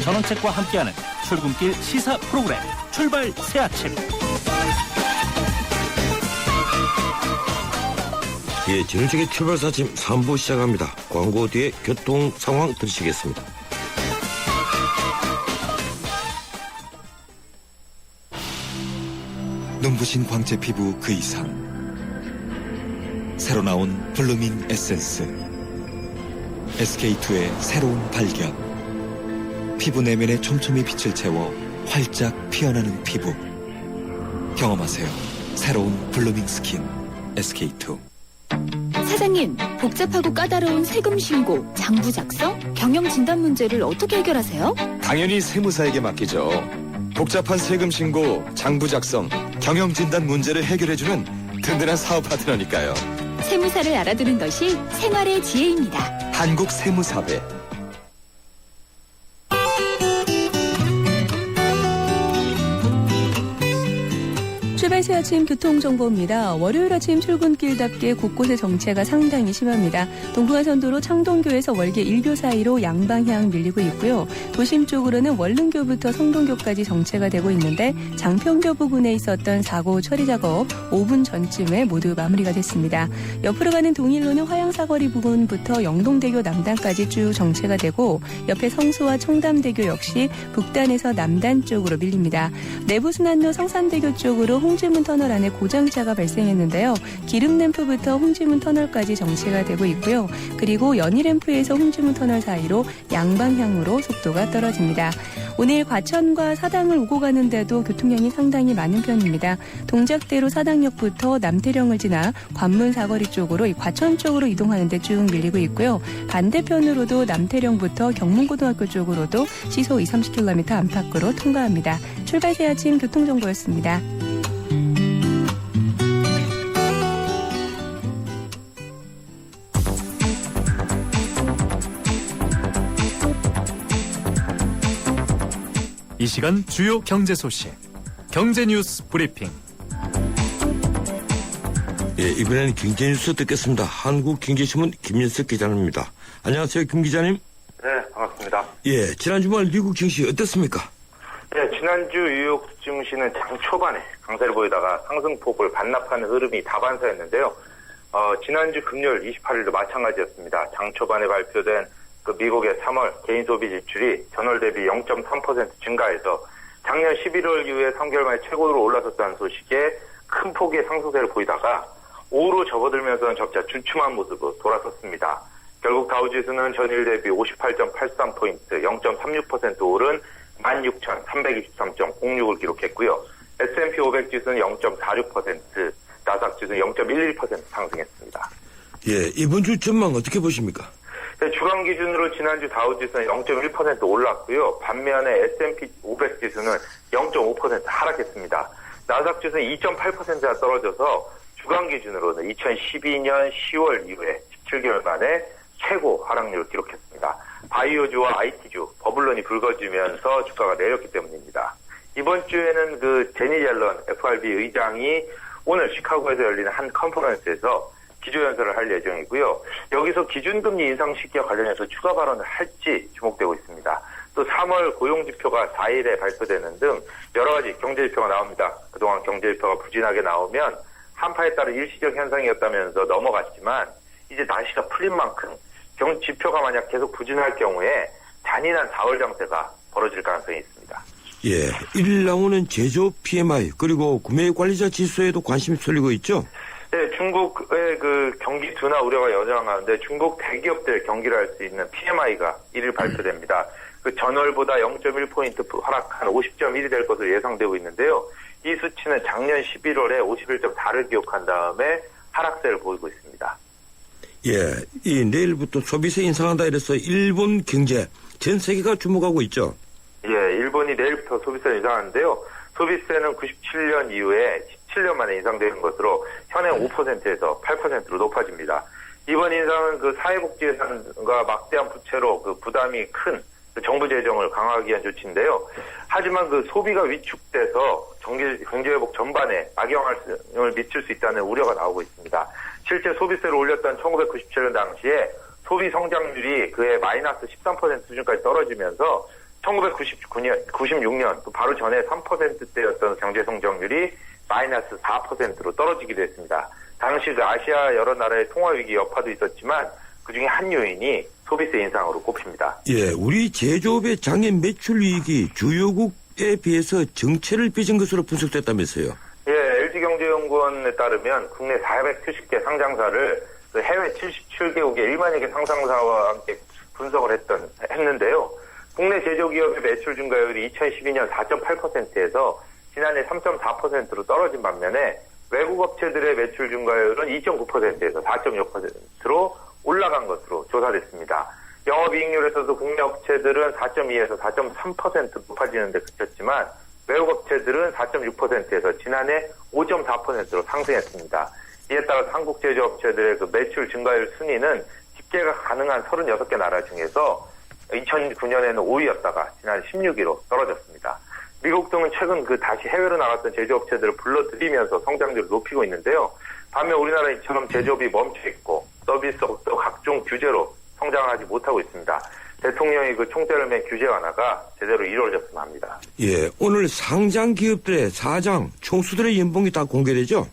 전원책과 함께하는 출근길 시사 프로그램 출발 새아침. 예, 진우식의 출발 새아침 3부 시작합니다. 광고 뒤에 교통 상황 들으시겠습니다. 눈부신 광채 피부 그 이상, 새로 나온 블루밍 에센스, SK2의 새로운 발견, 피부 내면에 촘촘히 빛을 채워 활짝 피어나는 피부. 경험하세요. 새로운 블루밍 스킨 SK2. 사장님, 복잡하고 까다로운 세금 신고, 장부 작성, 경영 진단 문제를 어떻게 해결하세요? 당연히 세무사에게 맡기죠. 복잡한 세금 신고, 장부 작성, 경영 진단 문제를 해결해주는 든든한 사업 파트너니까요. 세무사를 알아두는 것이 생활의 지혜입니다. 한국세무사회. 출발 새 아침 교통정보입니다. 월요일 아침 출근길답게 곳곳에 정체가 상당히 심합니다. 동부간선도로 창동교에서 월계 1교 사이로 양방향 밀리고 있고요. 도심 쪽으로는 월릉교부터 성동교까지 정체가 되고 있는데 장평교 부근에 있었던 사고 처리 작업 5분 전쯤에 모두 마무리가 됐습니다. 옆으로 가는 동일로는 화양사거리 부근부터 영동대교 남단까지 쭉 정체가 되고 옆에 성수와 청담대교 역시 북단에서 남단 쪽으로 밀립니다. 내부순환로 성산대교 쪽으로 홍지문 터널 안에 고장차가 발생했는데요. 기름램프부터 홍지문 터널까지 정체가 되고 있고요. 그리고 연희램프에서 홍지문 터널 사이로 양방향으로 속도가 떨어집니다. 오늘 과천과 사당을 오고 가는데도 교통량이 상당히 많은 편입니다. 동작대로 사당역부터 남태령을 지나 관문 사거리 쪽으로 과천 쪽으로 이동하는 데 쭉 밀리고 있고요. 반대편으로도 남태령부터 경문고등학교 쪽으로도 시속 20-30km 안팎으로 통과합니다. 출발 새 아침 교통정보였습니다. 이 시간 주요 경제 소식, 경제 뉴스 브리핑. 예, 이번에는 경제 뉴스 듣겠습니다. 한국경제신문 김윤석 기자입니다. 안녕하세요, 김 기자님. 네, 반갑습니다. 예, 지난 주말 미국 증시 어떻습니까? 네, 지난주 뉴욕 증시는 장 초반에 강세를 보이다가 상승폭을 반납하는 흐름이 다반사였는데요. 지난주 금요일 28일도 마찬가지였습니다. 장 초반에 발표된 미국의 3월 개인 소비 지출이 전월 대비 0.3% 증가해서 작년 11월 이후에 3개월 만에 최고로 올라섰다는 소식에 큰 폭의 상승세를 보이다가 오후로 접어들면서는 점차 주춤한 모습으로 돌아섰습니다. 결국 다우지수는 전일 대비 58.83포인트, 0.36% 오른 16,323.06을 기록했고요. S&P 500 지수는 0.46%, 나스닥 지수는 0.11% 상승했습니다. 예, 이번 주 전망 어떻게 보십니까? 주간 기준으로 지난주 다우지수는 0.1% 올랐고요. 반면에 S&P 500 지수는 0.5% 하락했습니다. 나스닥 지수는 2.8%나 떨어져서 주간 기준으로는 2012년 10월 이후에 17개월 만에 최고 하락률을 기록했습니다. 바이오주와 IT주, 버블론이 불거지면서 주가가 내렸기 때문입니다. 이번 주에는 제니 옐런 FRB 의장이 오늘 시카고에서 열리는 한 컨퍼런스에서 기조연설을 할 예정이고요. 여기서 기준금리 인상 시기와 관련해서 추가 발언을 할지 주목되고 있습니다. 또 3월 고용지표가 4일에 발표되는 등 여러 가지 경제지표가 나옵니다. 그동안 경제지표가 부진하게 나오면 한파에 따른 일시적 현상이었다면서 넘어갔지만 이제 날씨가 풀린 만큼 지표가 만약 계속 부진할 경우에 잔인한 4월 장세가 벌어질 가능성이 있습니다. 예, 1일 나오는 제조업 PMI 그리고 구매관리자 지수에도 관심이 쏠리고 있죠? 네, 중국의 경기 둔화 우려가 여전한데 중국 대기업들 경기를 할 수 있는 PMI가 1일 발표됩니다. 전월보다 0.1포인트 하락한 50.1이 될 것으로 예상되고 있는데요. 이 수치는 작년 11월에 51.4를 기록한 다음에 하락세를 보이고 있습니다. 예, 이 내일부터 소비세 인상한다 이래서 일본 경제 전 세계가 주목하고 있죠. 예, 일본이 내일부터 소비세를 인상하는데요. 소비세는 97년 이후에 17년 만에 인상되는 것으로 현행 5%에서 8%로 높아집니다. 이번 인상은 사회복지 예산과 막대한 부채로 부담이 큰 정부 재정을 강화하기 위한 조치인데요. 하지만 소비가 위축돼서 경제회복 전반에 악영향을 미칠 수 있다는 우려가 나오고 있습니다. 실제 소비세를 올렸던 1997년 당시에 소비 성장률이 그해 마이너스 13% 수준까지 떨어지면서 96년 또 바로 전에 3%대였던 경제 성장률이 마이너스 4%로 떨어지기도 했습니다. 당시 그 아시아 여러 나라의 통화 위기 여파도 있었지만 그중에 한 요인이 소비세 인상으로 꼽힙니다. 예, 우리 제조업의 장애 매출 이익이 주요국에 비해서 정체를 빚은 것으로 분석됐다면서요. 예, LG경제연구원에 따르면 국내 470개 상장사를 그 해외 77개국의 1만여 개 상장사와 함께 분석을 했는데요. 국내 제조기업의 매출 증가율이 2012년 4.8%에서 지난해 3.4%로 떨어진 반면에 외국 업체들의 매출 증가율은 2.9%에서 4.6%로 올라간 것으로 조사됐습니다. 영업이익률에서도 국내 업체들은 4.2에서 4.3% 높아지는 데 그쳤지만 외국 업체들은 4.6%에서 지난해 5.4%로 상승했습니다. 이에 따라서 한국 제조업체들의 그 매출 증가율 순위는 집계가 가능한 36개 나라 중에서 2009년에는 5위였다가 지난해 16위로 떨어졌습니다. 미국 등은 최근 다시 해외로 나갔던 제조업체들을 불러들이면서 성장률을 높이고 있는데요. 반면 우리나라는 이처럼 제조업이 멈춰있고 서비스업도 각종 규제로 성장하지 못하고 있습니다. 대통령이 그 총대를 맨 규제 완화가 제대로 이루어졌으면 합니다. 예, 오늘 상장 기업들의 사장, 총수들의 연봉이 다 공개되죠?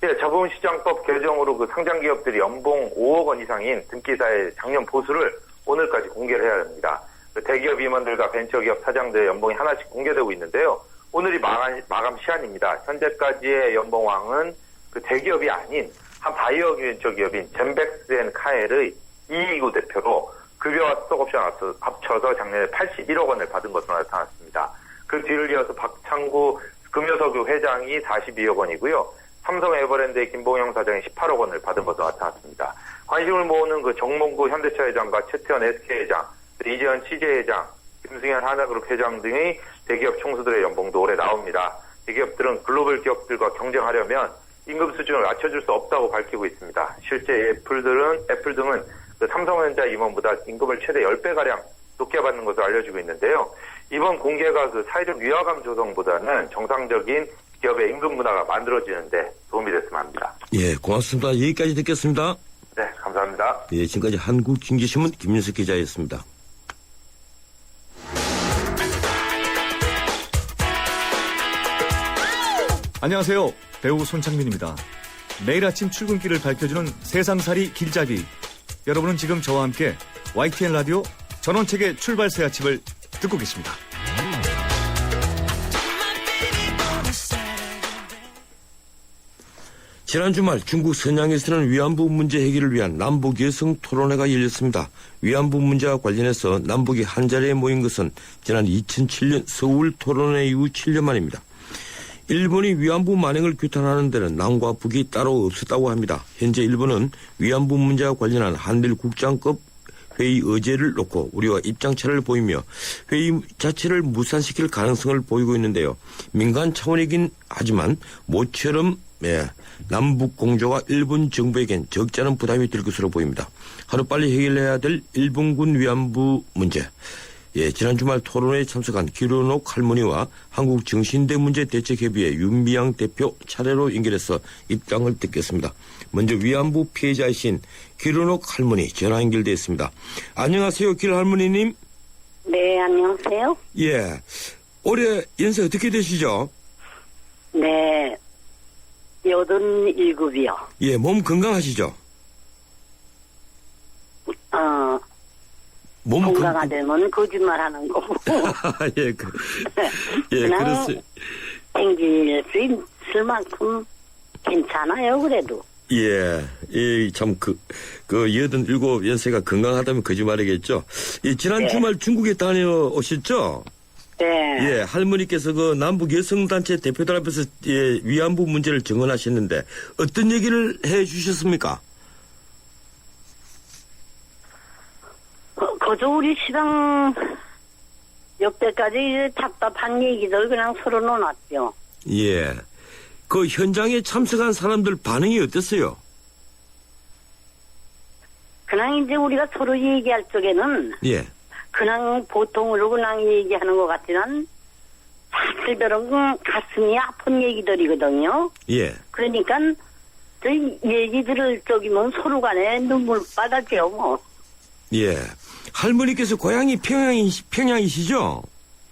예, 자본시장법 개정으로 그 상장 기업들이 연봉 5억 원 이상인 등기사의 작년 보수를 오늘까지 공개를 해야 합니다. 대기업 임원들과 벤처기업 사장들의 연봉이 하나씩 공개되고 있는데요. 오늘이 마감 시한입니다. 현재까지의 연봉왕은 그 대기업이 아닌 한 바이오 벤처기업인 젠백스앤카엘의 이희구 대표로 급여와 스톡옵션 합쳐서 작년에 81억 원을 받은 것으로 나타났습니다. 그 뒤를 이어서 박창구 금요석유 회장이 42억 원이고요. 삼성 에버랜드의 김봉영 사장이 18억 원을 받은 것으로 나타났습니다. 관심을 모으는 그 정몽구 현대차 회장과 최태원 SK 회장, 이재현 CJ 회장, 김승현 하나그룹 회장 등의 대기업 총수들의 연봉도 올해 나옵니다. 대기업들은 글로벌 기업들과 경쟁하려면 임금 수준을 낮춰줄 수 없다고 밝히고 있습니다. 실제 애플 등은 그 삼성전자 임원보다 임금을 최대 10배가량 높게 받는 것으로 알려지고 있는데요. 이번 공개가 그 사회적 위화감 조성보다는 정상적인 기업의 임금 문화가 만들어지는데 도움이 됐으면 합니다. 예, 고맙습니다. 여기까지 듣겠습니다. 네, 감사합니다. 예, 지금까지 한국经济신문 김윤석 기자였습니다. 안녕하세요. 배우 손창민입니다. 매일 아침 출근길을 밝혀주는 세상살이 길잡이. 여러분은 지금 저와 함께 YTN 라디오 전원책의 출발새 아침을 듣고 계십니다. 지난 주말 중국 선양에서는 위안부 문제 해결을 위한 남북 여성 토론회가 열렸습니다. 위안부 문제와 관련해서 남북이 한자리에 모인 것은 지난 2007년 서울 토론회 이후 7년 만입니다. 일본이 위안부 만행을 규탄하는 데는 남과 북이 따로 없었다고 합니다. 현재 일본은 위안부 문제와 관련한 한일 국장급 회의 의제를 놓고 우리와 입장차를 보이며 회의 자체를 무산시킬 가능성을 보이고 있는데요. 민간 차원이긴 하지만 모처럼 남북 공조가 일본 정부에겐 적지 않은 부담이 될 것으로 보입니다. 하루빨리 해결해야 될 일본군 위안부 문제. 예, 지난 주말 토론회에 참석한 기론옥 할머니와 한국정신대문제대책협의회 윤미향 대표 차례로 연결해서 입장을 듣겠습니다. 먼저 위안부 피해자이신 기론옥 할머니 전화 연결되어 있습니다. 안녕하세요, 길 할머니님. 네, 안녕하세요. 예, 올해 연세 어떻게 되시죠? 네, 87이요. 예, 몸 건강하시죠? 몸 건강하다면 거짓말하는 거고. 예, 그렇습니다. 생길 수 있을 만큼 괜찮아요, 그래도. 예, 참, 87연세가 건강하다면 거짓말이겠죠. 지난 네. 주말 중국에 다녀오셨죠? 네. 예, 할머니께서 남북 여성단체 대표들 앞에서 위안부 문제를 증언하셨는데 어떤 얘기를 해 주셨습니까? 그저 우리 시당 역대까지 답답한 얘기들 그냥 서로 논았죠. 예. 그 현장에 참석한 사람들 반응이 어땠어요? 그냥 이제 우리가 서로 얘기할 적에는 예. 그냥 보통으로 그냥 얘기하는 것 같지만 사실대로 가슴이 아픈 얘기들이거든요. 예. 그러니까 저 얘기 들을 적이면 서로 간에 눈물바다죠 뭐. 예. 할머니께서 고향이 평양이시죠?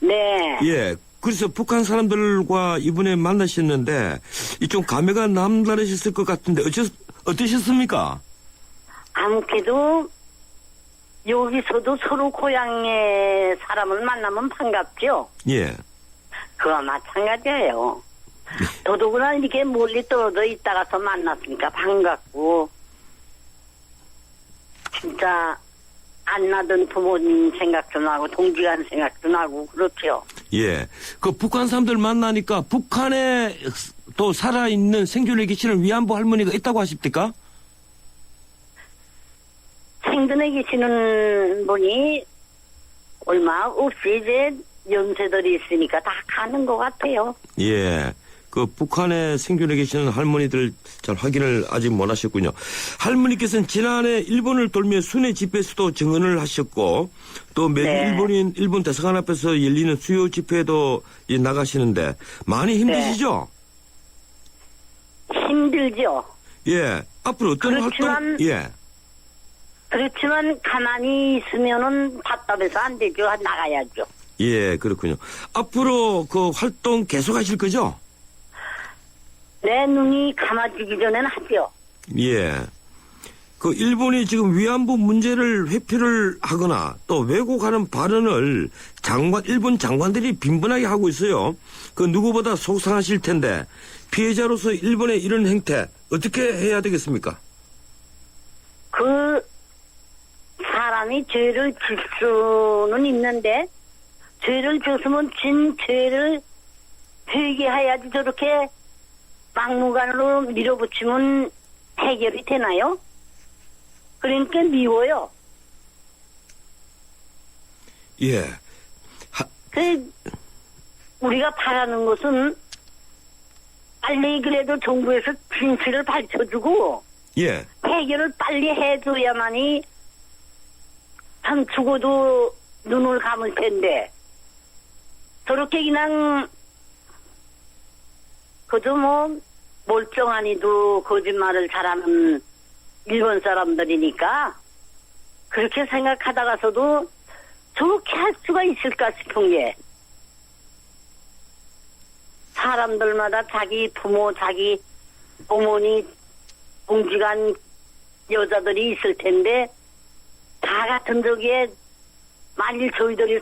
네. 예. 그래서 북한 사람들과 이번에 만나셨는데 이 좀 감회가 남다르셨을 것 같은데 어떠셨습니까? 아무래도 여기서도 서로 고향의 사람을 만나면 반갑죠. 예. 그와 마찬가지예요. 더더구나 이렇게 멀리 떨어져 있다가서 만났으니까 반갑고 진짜 안 나던 부모님 생각도 나고 동지간 생각도 나고 그렇죠. 예. 그 북한 사람들 만나니까 북한에 또 살아있는 생존에 계시는 위안부 할머니가 있다고 하십니까? 생전에 계시는 분이 얼마 없이 이제 연세들이 있으니까 다 가는 것 같아요. 예. 그 북한에 생존해 계시는 할머니들 잘 확인을 아직 못 하셨군요. 할머니께서는 지난해 일본을 돌며 순회 집회에서도 증언을 하셨고 또 매주 네. 일본 대사관 앞에서 열리는 수요 집회에도 나가시는데 많이 힘드시죠? 힘들죠. 예. 앞으로 어떤 그렇지만- 활동? 예. 그렇지만 가만히 있으면은 답답해서 안 되죠. 나가야죠. 예, 그렇군요. 앞으로 그 활동 계속하실 거죠? 내 눈이 감아지기 전에는 하죠. 예. 그 일본이 지금 위안부 문제를 회피를 하거나 또 왜곡하는 발언을 일본 장관들이 빈번하게 하고 있어요. 그 누구보다 속상하실 텐데 피해자로서 일본의 이런 행태 어떻게 해야 되겠습니까? 그 사람이 죄를 질 수는 있는데 죄를 졌으면 진 죄를 회개해야지 저렇게 막무가내로 밀어붙이면 해결이 되나요? 그러니까 미워요. 예. 우리가 바라는 것은 빨리 그래도 정부에서 진실을 밝혀주고 예. 해결을 빨리 해줘야만이 참 죽어도 눈을 감을 텐데 저렇게 그냥 그저 뭐 멀쩡하니도 거짓말을 잘하는 일본 사람들이니까 그렇게 생각하다가서도 저렇게 할 수가 있을까 싶은 게 사람들마다 자기 부모, 자기 어머니, 동지간 여자들이 있을 텐데 다 같은 저기에 만일 저희들이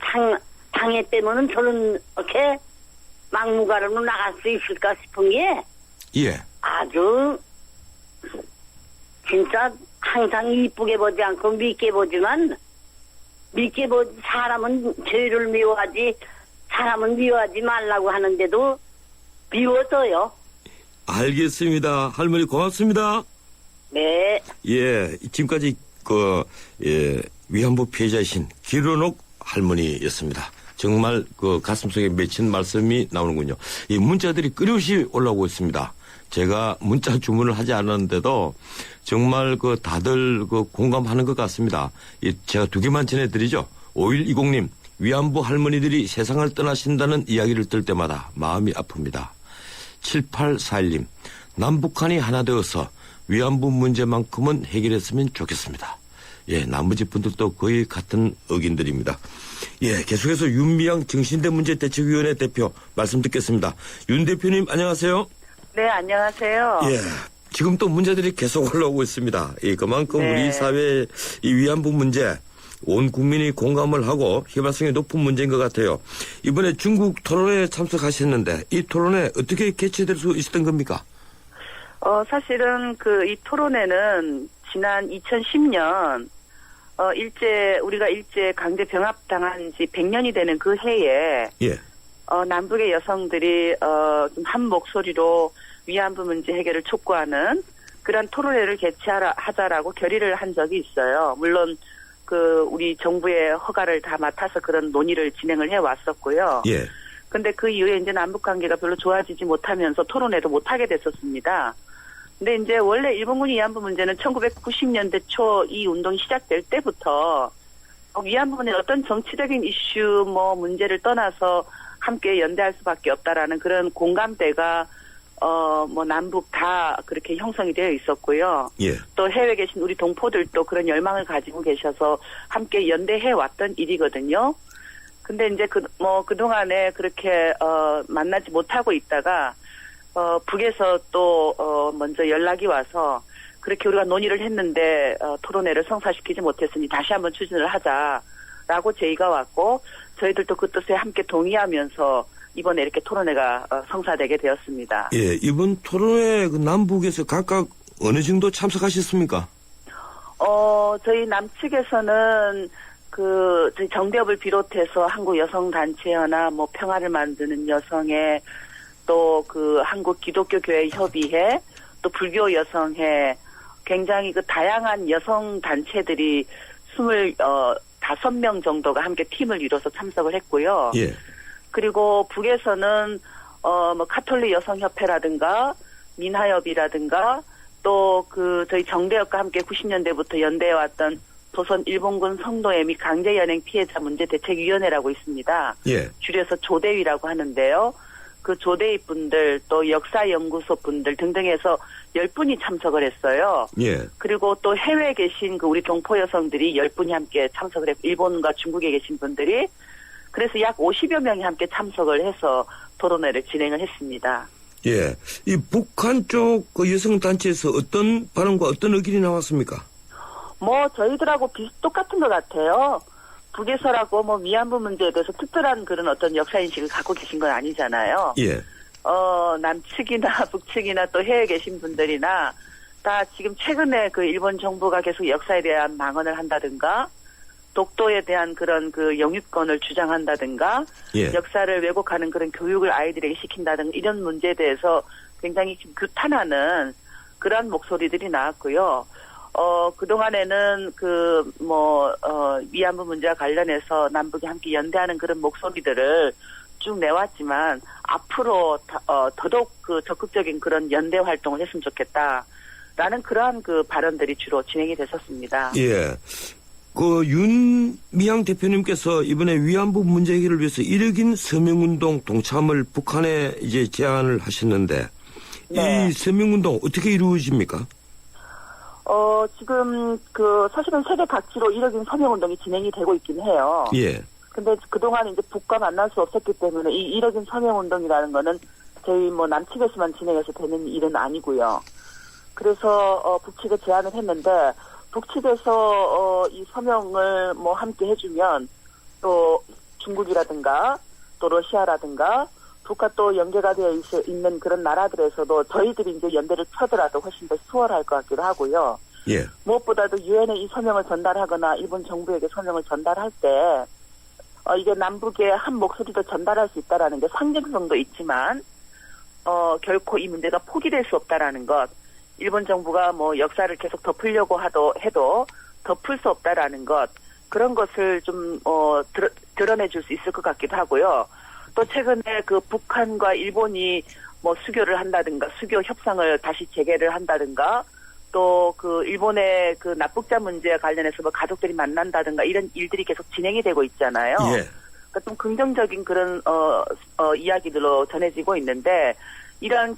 당했다면은 저는 이렇게 막무가내로 나갈 수 있을까 싶은 게 예. 아주 진짜 항상 이쁘게 보지 않고 밉게 보지만 사람은 죄를 미워하지 사람은 미워하지 말라고 하는데도 미워져요. 알겠습니다. 할머니 고맙습니다. 네. 예. 지금까지 위안부 피해자이신 길원옥 할머니였습니다. 정말 그 가슴속에 맺힌 말씀이 나오는군요. 이 문자들이 끊임없이 올라오고 있습니다. 제가 문자 주문을 하지 않았는데도 정말 그 다들 그 공감하는 것 같습니다. 제가 두 개만 전해드리죠. 5120님, 위안부 할머니들이 세상을 떠나신다는 이야기를 들을 때마다 마음이 아픕니다. 7841님, 남북한이 하나 되어서 위안부 문제만큼은 해결했으면 좋겠습니다. 예, 나머지 분들도 거의 같은 의견들입니다. 예, 계속해서 윤미향 정신대 문제대책위원회 대표 말씀 듣겠습니다. 윤 대표님 안녕하세요. 네, 안녕하세요. 예, 지금 또 문제들이 계속 올라오고 있습니다. 그만큼 네. 우리 사회의 이 위안부 문제 온 국민이 공감을 하고 희망성이 높은 문제인 것 같아요. 이번에 중국 토론회에 참석하셨는데 이 토론회 어떻게 개최될 수 있었던 겁니까? 사실은 이 토론회는 지난 2010년 우리가 일제 강제 병합당한 지 100년이 되는 그 해에 예. 남북의 여성들이 좀 한 목소리로 위안부 문제 해결을 촉구하는 그런 토론회를 개최하자라고 결의를 한 적이 있어요. 물론 우리 정부의 허가를 다 맡아서 그런 논의를 진행을 해 왔었고요. 예. 근데 그 이후에 이제 남북 관계가 별로 좋아지지 못하면서 토론회도 못 하게 됐었습니다. 근데 이제 원래 일본군이 위안부 문제는 1990년대 초 이 운동이 시작될 때부터 위안부는 어떤 정치적인 이슈 문제를 떠나서 함께 연대할 수밖에 없다라는 그런 공감대가 남북 다 그렇게 형성이 되어 있었고요. 예. 또 해외에 계신 우리 동포들도 그런 열망을 가지고 계셔서 함께 연대해 왔던 일이거든요. 근데 이제 그동안에 그렇게, 만나지 못하고 있다가, 북에서 또, 먼저 연락이 와서, 그렇게 우리가 논의를 했는데, 토론회를 성사시키지 못했으니 다시 한번 추진을 하자라고 제의가 왔고, 저희들도 그 뜻에 함께 동의하면서 이번에 이렇게 토론회가 성사되게 되었습니다. 예, 이번 토론회 그 남북에서 각각 어느 정도 참석하셨습니까? 저희 남측에서는 저희 정대협을 비롯해서 한국 여성단체회나 뭐 평화를 만드는 여성회, 또 한국 기독교 교회 협의회, 또 불교 여성회, 굉장히 다양한 여성 단체들이 25명 정도가 함께 팀을 이뤄서 참석을 했고요. 예. 그리고 북에서는 카톨릭 여성협회라든가 민하협이라든가 또 저희 정대협과 함께 90년대부터 연대해왔던 조선 일본군 성노예 및 강제연행 피해자 문제 대책위원회라고 있습니다. 예. 줄여서 조대위라고 하는데요. 그 조대위 분들 또 역사연구소 분들 등등 해서 10분이 참석을 했어요. 예. 그리고 또 해외에 계신 우리 동포 여성들이 10분이 함께 참석을 했고 일본과 중국에 계신 분들이 그래서 약 50여 명이 함께 참석을 해서 토론회를 진행을 했습니다. 예. 이 북한 쪽 여성단체에서 어떤 발언과 어떤 의견이 나왔습니까? 저희들하고 똑같은 것 같아요. 북에서라고 위안부 문제에 대해서 특별한 그런 어떤 역사인식을 갖고 계신 건 아니잖아요. 예. 남측이나 북측이나 또 해외에 계신 분들이나 다 지금 최근에 일본 정부가 계속 역사에 대한 망언을 한다든가 독도에 대한 그런 영유권을 주장한다든가 예. 역사를 왜곡하는 그런 교육을 아이들에게 시킨다든가 이런 문제에 대해서 굉장히 지금 규탄하는 그러한 목소리들이 나왔고요. 그동안에는 위안부 문제와 관련해서 남북이 함께 연대하는 그런 목소리들을 쭉 내왔지만 앞으로 더더욱 적극적인 그런 연대 활동을 했으면 좋겠다라는 그러한 발언들이 주로 진행이 됐었습니다. 예. 윤미향 대표님께서 이번에 위안부 문제 해결을 위해서 1억인 서명운동 동참을 북한에 이제 제안을 하셨는데 네. 이 서명운동 어떻게 이루어집니까? 지금 사실은 세계 각지로 1억인 서명운동이 진행이 되고 있긴 해요. 예. 근데 그동안 이제 북과 만날 수 없었기 때문에 이 1억인 서명운동이라는 거는 저희 남측에서만 진행해서 되는 일은 아니고요. 그래서 북측에 제안을 했는데 북측에서 이 서명을 함께 해주면 또 중국이라든가 또 러시아라든가 북과 또 연계가 되어 있는 그런 나라들에서도 저희들이 이제 연대를 펴더라도 훨씬 더 수월할 것 같기도 하고요. 예. 무엇보다도 유엔에 이 서명을 전달하거나 일본 정부에게 서명을 전달할 때 이게 남북의 한 목소리도 전달할 수 있다라는 게 상징성도 있지만 결코 이 문제가 포기될 수 없다라는 것. 일본 정부가 역사를 계속 덮으려고 해도 덮을 수 없다라는 것. 그런 것을 좀 드러내줄 수 있을 것 같기도 하고요. 또 최근에 북한과 일본이 수교를 한다든가 수교 협상을 다시 재개를 한다든가 또 일본의 납북자 문제에 관련해서 가족들이 만난다든가 이런 일들이 계속 진행이 되고 있잖아요. 예. 그러니까 좀 긍정적인 그런 이야기들로 전해지고 있는데 이러한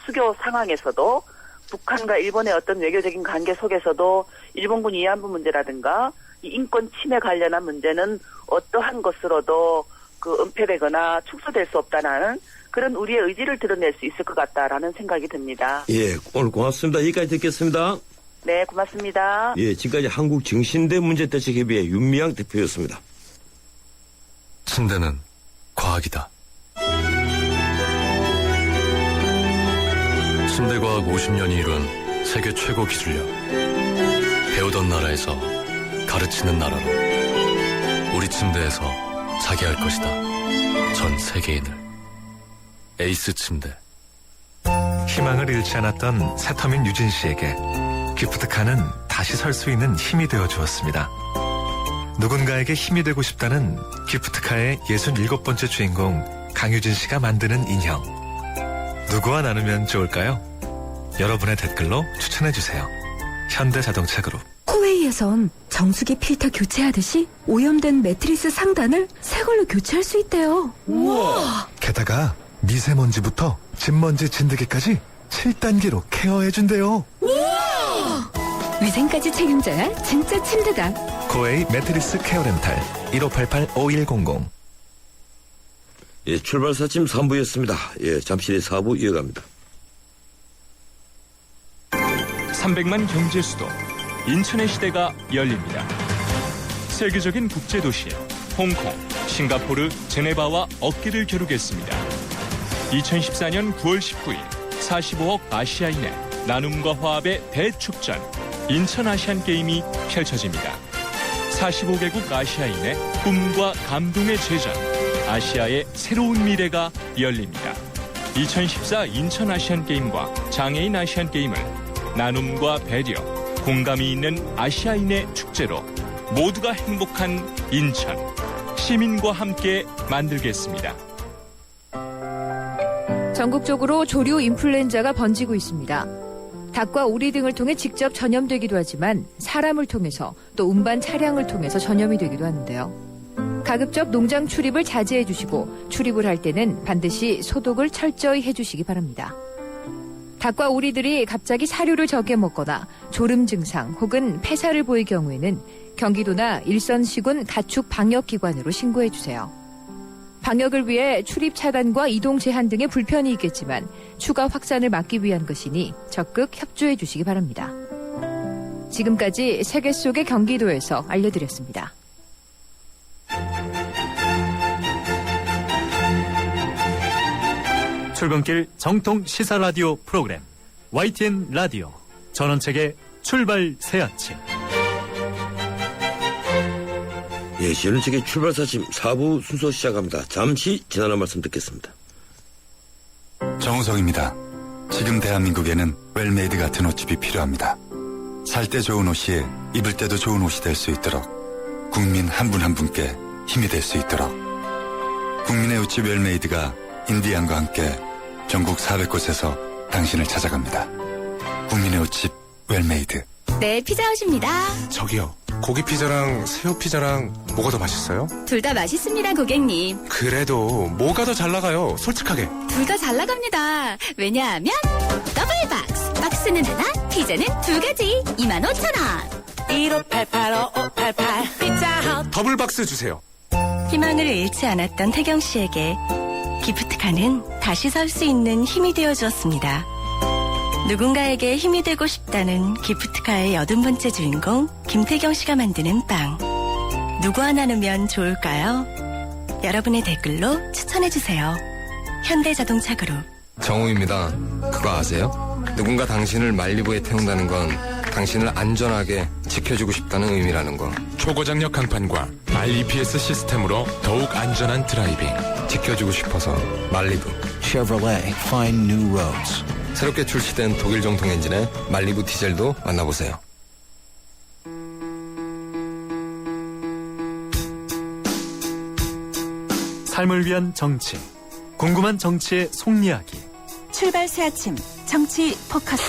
수교 상황에서도 북한과 일본의 어떤 외교적인 관계 속에서도 일본군 위안부 문제라든가 이 인권 침해 관련한 문제는 어떠한 것으로도 은폐되거나 축소될 수 없다는 그런 우리의 의지를 드러낼 수 있을 것 같다라는 생각이 듭니다. 예, 오늘 고맙습니다. 여기까지 듣겠습니다. 네, 고맙습니다. 예, 지금까지 한국정신대 문제대책협의회 윤미향 대표였습니다. 침대는 과학이다. 침대과학 50년이 이룬 세계 최고 기술력. 배우던 나라에서 가르치는 나라로 우리 침대에서 자기 할 것이다. 전 세계인을. 에이스 침대. 희망을 잃지 않았던 새터민 유진 씨에게 기프트카는 다시 설 수 있는 힘이 되어 주었습니다. 누군가에게 힘이 되고 싶다는 기프트카의 67번째 주인공 강유진 씨가 만드는 인형. 누구와 나누면 좋을까요? 여러분의 댓글로 추천해주세요. 현대자동차그룹. 코웨이에선 정수기 필터 교체하듯이 오염된 매트리스 상단을 새 걸로 교체할 수 있대요. 우와! 게다가 미세먼지부터 진먼지 진드기까지 7단계로 케어해준대요. 우와! 위생까지 책임져야 진짜 침대다. 코웨이 매트리스 케어렌탈 1588-5100. 예, 출발사침 3부였습니다. 예, 잠시 후에 4부 이어갑니다. 300만 경제 수도 인천의 시대가 열립니다. 세계적인 국제도시 홍콩, 싱가포르, 제네바와 어깨를 겨루겠습니다. 2014년 9월 19일 45억 아시아인의 나눔과 화합의 대축전 인천 아시안게임이 펼쳐집니다. 45개국 아시아인의 꿈과 감동의 제전 아시아의 새로운 미래가 열립니다. 2014 인천 아시안게임과 장애인 아시안게임을 나눔과 배려, 공감이 있는 아시아인의 축제로 모두가 행복한 인천, 시민과 함께 만들겠습니다. 전국적으로 조류 인플루엔자가 번지고 있습니다. 닭과 오리 등을 통해 직접 전염되기도 하지만 사람을 통해서 또 운반 차량을 통해서 전염이 되기도 하는데요. 가급적 농장 출입을 자제해 주시고 출입을 할 때는 반드시 소독을 철저히 해주시기 바랍니다. 닭과 오리들이 갑자기 사료를 적게 먹거나 졸음 증상 혹은 폐사를 보일 경우에는 경기도나 일선시군 가축 방역기관으로 신고해 주세요. 방역을 위해 출입 차단과 이동 제한 등의 불편이 있겠지만 추가 확산을 막기 위한 것이니 적극 협조해 주시기 바랍니다. 지금까지 세계 속의 경기도에서 알려드렸습니다. 출근길 정통 시사 라디오 프로그램 YTN 라디오 전원책의 출발 새 아침. 예, 전원책의 출발사침 4부 순서 시작합니다. 잠시 지나는 말씀 듣겠습니다. 정우성입니다. 지금 대한민국에는 웰메이드 같은 옷집이 필요합니다. 살 때 좋은 옷이 입을 때도 좋은 옷이 될 수 있도록 국민 한 분 한 분께 힘이 될 수 있도록 국민의 옷집 웰메이드가 인디안과 함께 전국 400곳에서 당신을 찾아갑니다. 국민의 옷집 웰메이드. 네, 피자헛입니다. 저기요, 고기 피자랑 새우 피자랑 뭐가 더 맛있어요? 둘 다 맛있습니다, 고객님. 그래도 뭐가 더 잘 나가요? 솔직하게. 둘 다 잘 나갑니다. 왜냐하면 더블 박스. 박스는 하나, 피자는 두 가지. 25,000원. 1588-5588 피자헛. 더블 박스 주세요. 희망을 잃지 않았던 태경 씨에게 기프트카는 다시 설 수 있는 힘이 되어 주었습니다. 누군가에게 힘이 되고 싶다는 기프트카의 80번째 주인공 김태경 씨가 만드는 빵. 누구와 나누면 좋을까요? 여러분의 댓글로 추천해주세요. 현대자동차 그룹. 정우입니다. 그거 아세요? 누군가 당신을 말리부에 태운다는 건 당신을 안전하게 지켜주고 싶다는 의미라는 거. 초고장력 강판과 REPS 시스템으로 더욱 안전한 드라이빙. 지켜주고 싶어서 말리부. Chevrolet Find New Roads. 새롭게 출시된 독일 정통 엔진의 말리부 디젤도 만나보세요. 삶을 위한 정치, 궁금한 정치의 속이야기. 출발 새 아침 정치 포커스.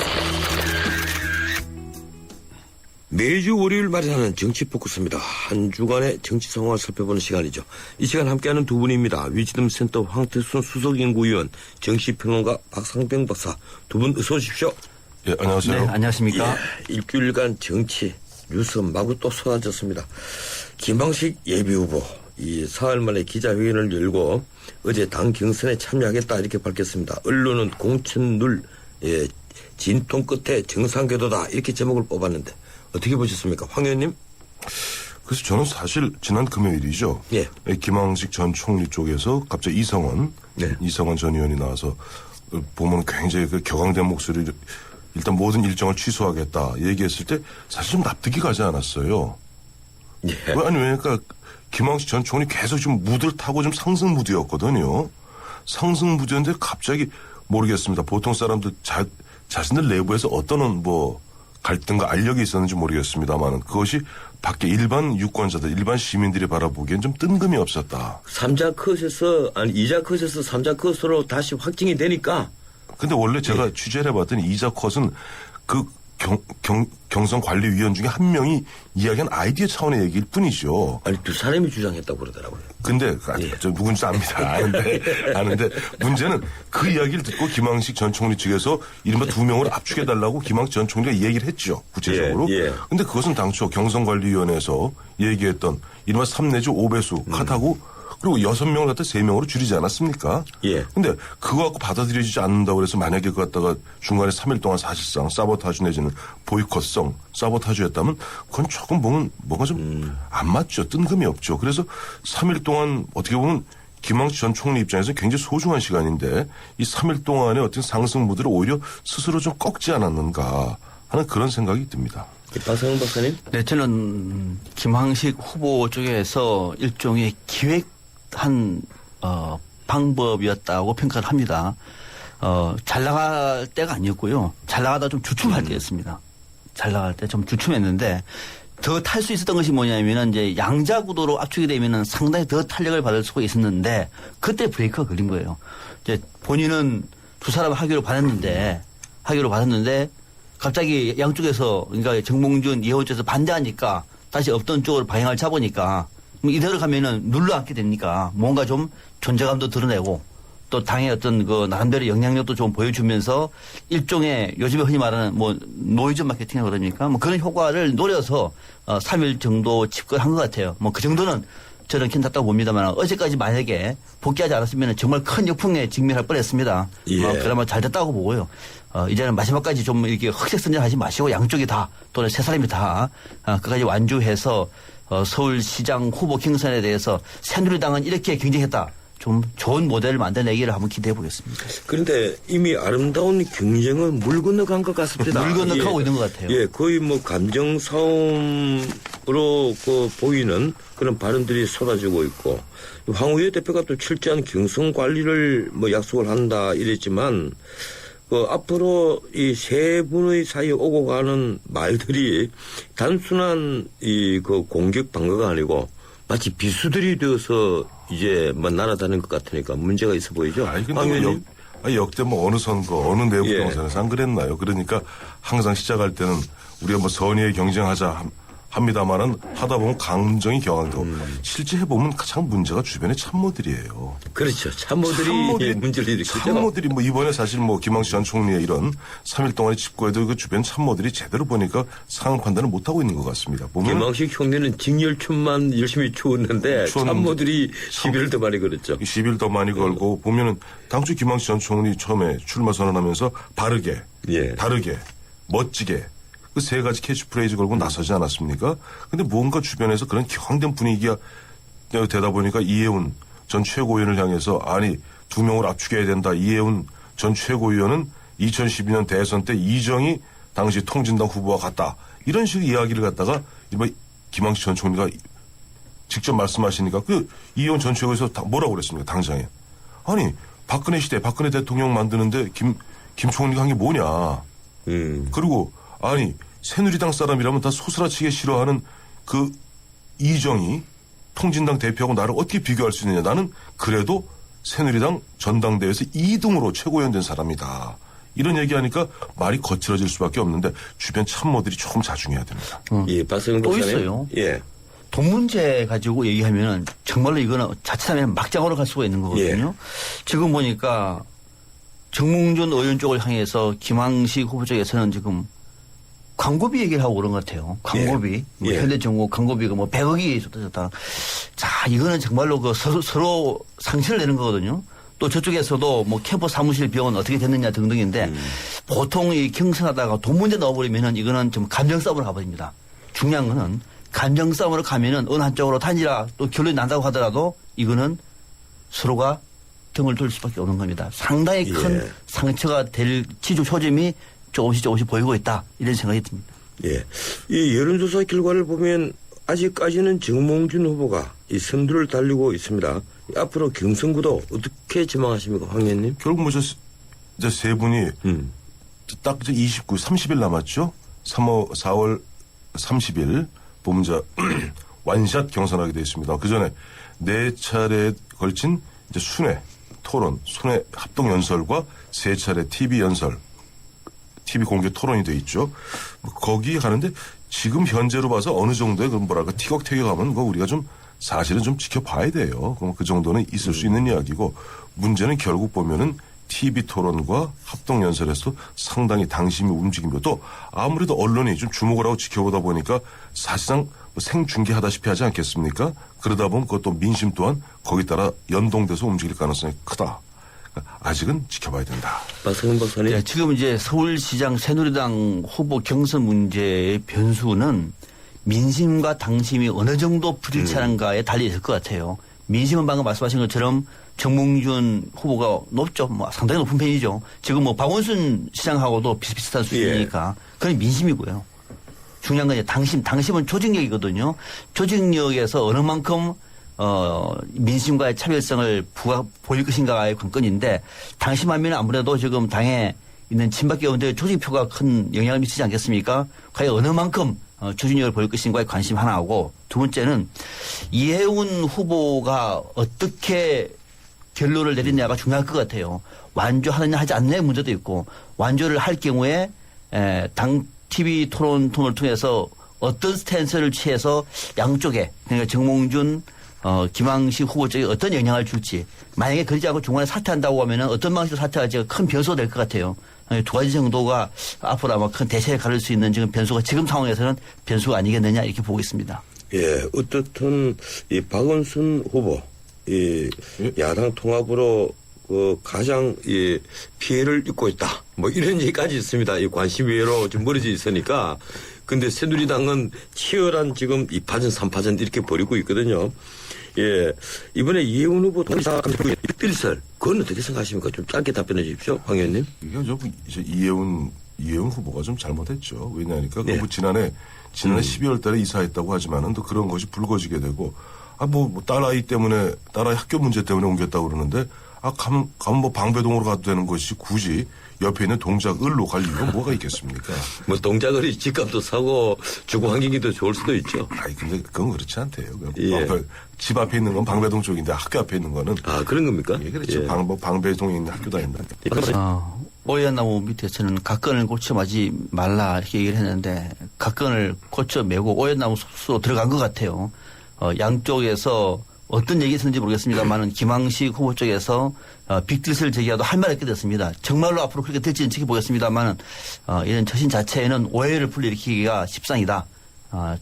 매주 월요일 마련하는 정치 포커스입니다. 한 주간의 정치 상황을 살펴보는 시간이죠. 이 시간 함께하는 두 분입니다. 위즈덤 센터 황태순 수석연구위원, 정치평론가 박상병 박사. 두 분 어서 오십시오. 예, 안녕하세요. 네, 안녕하십니까. 예, 일주일간 정치 뉴스 마구 또 쏟아졌습니다. 김방식 예비후보 이 사흘 만에 기자회견을 열고 어제 당 경선에 참여하겠다 이렇게 밝혔습니다. 언론은 공천룰 진통 끝에 정상궤도다 이렇게 제목을 뽑았는데 어떻게 보셨습니까? 황 의원님? 그래서 저는 사실 지난 금요일이죠. 예. 김황식 전 총리 쪽에서 갑자기 이성원 전 의원이 나와서 보면 굉장히 그 격앙된 목소리를 일단 모든 일정을 취소하겠다 얘기했을 때 사실 좀 납득이 가지 않았어요. 예. 그러니까 김황식 전 총리 계속 좀 무드를 타고 좀 상승 무드였거든요. 상승 무드였는데 갑자기 모르겠습니다. 보통 사람들 자신들 내부에서 어떤 갈등과 알력이 있었는지 모르겠습니다만 그것이 밖에 일반 유권자들, 일반 시민들이 바라보기엔 좀 뜬금이 없었다. 2자 컷에서 3자 컷으로 다시 확정이 되니까. 근데 원래 제가 취재를 해봤더니 2자 컷은 그 경선관리위원 중에 한 명이 이야기한 아이디어 차원의 얘기일 뿐이죠. 아니, 두 사람이 주장했다고 그러더라고요. 근데, 저 누군지 압니다. 아는데, 문제는 그 이야기를 듣고 김황식 전 총리 측에서 이른바 2명을 압축해달라고 김황식 전 총리가 얘기를 했죠. 구체적으로. 근데 그것은 당초 경선관리위원회에서 얘기했던 이른바 3 내지 5배수 컷하고 그리고 6명을 갖다 3명으로 줄이지 않았습니까? 근데 그거 갖고 받아들여지지 않는다고 해서 만약에 그거 갖다가 중간에 3일 동안 사실상 사보타주 내지는 보이콧성 사보타주였다면 그건 조금 뭔가 좀 안 맞죠. 뜬금이 없죠. 그래서 3일 동안 어떻게 보면 김황식 전 총리 입장에서 굉장히 소중한 시간인데 이 3일 동안의 어떤 상승 무드를 오히려 스스로 좀 꺾지 않았는가 하는 그런 생각이 듭니다. 박상훈 박사님? 네, 저는 김황식 후보 쪽에서 일종의 기획한 방법이었다고 평가를 합니다. 잘 나갈 때가 아니었고요. 잘 나가다 좀 주춤할 때였습니다. 잘 나갈 때 좀 주춤했는데 더 탈 수 있었던 것이 뭐냐면은 이제 양자 구도로 압축이 되면은 상당히 더 탄력을 받을 수가 있었는데 그때 브레이크가 걸린 거예요. 이제 본인은 두 사람 하기로 받았는데 갑자기 양쪽에서 그러니까 정몽준, 이혜원 쪽에서 반대하니까 다시 없던 쪽으로 방향을 잡으니까 이대로 가면은 눌러앉게 되니까 뭔가 좀 존재감도 드러내고 또 당의 어떤 그 나름대로 영향력도 좀 보여주면서 일종의 요즘에 흔히 말하는 뭐 노이즈 마케팅이라고 그러니까 뭐 그런 효과를 노려서 3일 정도 집권한 것 같아요. 뭐 그 정도는 저는 괜찮다고 봅니다만 어제까지 만약에 복귀하지 않았으면 정말 큰 역풍에 직면할 뻔했습니다. 그나마 잘 됐다고 보고요. 이제는 마지막까지 좀 이렇게 흑색선전하지 마시고 양쪽이 다 또는 세 사람이 다 끝까지 완주해서 서울시장 후보 경선에 대해서 새누리당은 이렇게 경쟁했다. 좀 좋은 모델을 만들어내기를 한번 기대해 보겠습니다. 그런데 이미 아름다운 경쟁은 물 건너간 것 같습니다. 물 건너가고 있는 것 같아요. 거의 뭐 감정 싸움으로 보이는 그런 발언들이 쏟아지고 있고 황우여 대표가 또 철저한 경선 관리를 뭐 약속을 한다 이랬지만 앞으로 이 세 분의 사이에 오고 가는 말들이 단순한 그 공격 방어가 아니고 마치 비수들이 되어서 이제 뭐 날아다니는 것 같으니까 문제가 있어 보이죠. 역대 뭐 어느 선거, 어느 내부 경선에서 안 그랬나요? 그러니까 항상 시작할 때는 우리가 뭐 선의의 경쟁하자 합니다만은 하다 보면 감정이 격앙되고 실제 해보면 가장 문제가 주변의 참모들이에요. 그렇죠. 참모들이 문제를 일으키죠. 참모들이 뭐 이번에 사실 뭐 김황식 전 총리의 이런 3일 동안의 집거에도 그 주변 참모들이 제대로 보니까 상황 판단을 못하고 있는 것 같습니다. 보면 김황식 총리는 직렬춤만 열심히 추었는데 참모들이 시비를 더 많이 걸었죠. 시비를 더 많이 걸고 보면은 당초 김황식 전 총리 처음에 출마 선언하면서 바르게, 다르게, 멋지게 그 세 가지 캐치프레이즈 걸고 나서지 않았습니까? 근데 뭔가 주변에서 그런 격앙된 분위기가 되다 보니까 이혜훈 전 최고위원을 향해서 아니 2명을 압축해야 된다. 이혜훈 전 최고위원은 2012년 대선 때 이정희 당시 통진당 후보와 같다. 이런 식의 이야기를 갖다가 이번 김황식 전 총리가 직접 말씀하시니까 그 이혜훈 전 최고위에서 뭐라고 그랬습니까? 당장에. 아니 박근혜 시대 박근혜 대통령 만드는데 김 총리가 한 게 뭐냐. 그리고 아니 새누리당 사람이라면 다 소스라치게 싫어하는 그 이정희 통진당 대표하고 나를 어떻게 비교할 수 있느냐. 나는 그래도 새누리당 전당대회에서 2등으로 최고위원 된 사람이다. 이런 얘기하니까 말이 거칠어질 수밖에 없는데 주변 참모들이 조금 자중해야 됩니다. 박성근 또 박사님. 있어요. 돈 문제 가지고 얘기하면은 정말로 이거는 자칫하면 막장으로 갈 수가 있는 거거든요. 지금 보니까 정몽준 의원 쪽을 향해서 김황식 후보 쪽에서는 지금 광고비 얘기를 하고 그런 것 같아요. 광고비. 현대중공 광고비가 뭐 100억이 쏟아졌다. 자, 이거는 정말로 그 서로 상처를 내는 거거든요. 또 저쪽에서도 뭐 캠프 사무실 비용은 어떻게 됐느냐 등등인데 보통 이 경선하다가 돈 문제 넣어버리면은 이거는 좀 감정 싸움으로 가버립니다. 중요한 거는 감정 싸움으로 가면은 어느 한쪽으로 단일화 또 결론이 난다고 하더라도 이거는 서로가 등을 돌릴 수밖에 없는 겁니다. 상당히 큰 상처가 될 지조 초점이 조금씩 보이고 있다. 이런 생각이 듭니다. 이 여론조사 결과를 보면 아직까지는 정몽준 후보가 이 선두를 달리고 있습니다. 앞으로 경선구도 어떻게 전망하십니까, 황 의원님? 결국 뭐 이제 세 분이 딱 이제 30일 남았죠. 4월 30일 보면 이제 완샷 경선하게 되어 있습니다. 그 전에 4차례에 걸친 이제 순회 토론, 순회 합동 연설과 3차례 TV 연설 TV 공개 토론이 돼 있죠. 거기 가는데 지금 현재로 봐서 어느 정도의 그 뭐랄까 티격태격하면 그거 우리가 좀 사실은 좀 지켜봐야 돼요. 그럼 그 정도는 있을 수 있는 이야기고 문제는 결국 보면은 TV 토론과 합동연설에서도 상당히 당심이 움직이며 또 아무래도 언론이 좀 주목을 하고 지켜보다 보니까 사실상 생중계하다시피 하지 않겠습니까? 그러다 보면 그것도 민심 또한 거기 따라 연동돼서 움직일 가능성이 크다. 그러니까 아직은 지켜봐야 된다. 박성훈 박사님. 네, 지금 이제 서울시장 새누리당 후보 경선 문제의 변수는 민심과 당심이 어느 정도 부딪히는가에 달려 있을 것 같아요. 민심은 방금 말씀하신 것처럼 정몽준 후보가 높죠. 뭐 상당히 높은 편이죠. 지금 뭐 박원순 시장하고도 비슷비슷한 수준이니까. 그건 민심이고요. 중요한 건 이제 당심은 조직력이거든요. 조직력에서 어느 만큼 민심과의 차별성을 보일 것인가의 관건인데 당심하면 아무래도 지금 당에 있는 친박 의원들의 조직표가 큰 영향을 미치지 않겠습니까? 과연 어느 만큼 조직력을 보일 것인가에 관심 하나하고 두 번째는 이해운 후보가 어떻게 결론을 내리냐가 중요할 것 같아요. 완주하느냐 하지 않느냐의 문제도 있고 완주를 할 경우에 당 TV 토론 통을 통해서 어떤 스탠스를 취해서 양쪽에 그러니까 정몽준 김황식 후보 쪽에 어떤 영향을 줄지 만약에 그러지 않고 중간에 사퇴한다고 하면은 어떤 방식으로 사퇴할지가 큰 변수가 될 것 같아요. 두 가지 정도가 앞으로 아마 큰 대세에 가를 수 있는 지금 변수가 지금 상황에서는 변수가 아니겠느냐 이렇게 보고 있습니다. 예, 어떻든 이 박원순 후보 이 야당 통합으로 그 가장 이 피해를 입고 있다. 뭐 이런 얘기까지 있습니다. 이 관심 외로 좀 멀어져 있으니까. 근데 새누리당은 치열한 지금 2파전, 3파전 이렇게 벌이고 있거든요. 예. 이번에 이해운 후보 동사 필설. 그건 어떻게 생각하십니까? 좀 짧게 답변해 주십시오. 황 의원님. 이게 좀 이해운 후보가 좀 잘못했죠. 왜냐하니까 그 지난해 12월 달에 이사했다고 하지만은 또 그런 것이 불거지게 되고 뭐 딸아이 때문에 딸아이 학교 문제 때문에 옮겼다고 그러는데 가면 뭐 방배동으로 가도 되는 것이 굳이 옆에 있는 동작을로 갈 이유가 뭐가 있겠습니까? 뭐 동작을이 집값도 사고 주거 환경이 더 좋을 수도 있죠. 아니 근데 그건 그렇지 않대요. 예. 집 앞에 있는 건 방배동 쪽인데 학교 앞에 있는 거는 그런 겁니까? 예, 그렇죠. 예. 방배동에 있는 학교다 있는. 오얏나무 밑에서는 각건을 고쳐마지 말라 이렇게 얘기를 했는데 각건을 고쳐매고 오얏나무 숲으로 들어간 것 같아요. 양쪽에서 어떤 얘기 했는지 모르겠습니다만은 김황식 후보 쪽에서 빅딜스를 제기하도 할 말 없게 됐습니다. 정말로 앞으로 그렇게 될지는 지켜보겠습니다만은 이런 처신 자체에는 오해를 불러일으키기가 십상이다.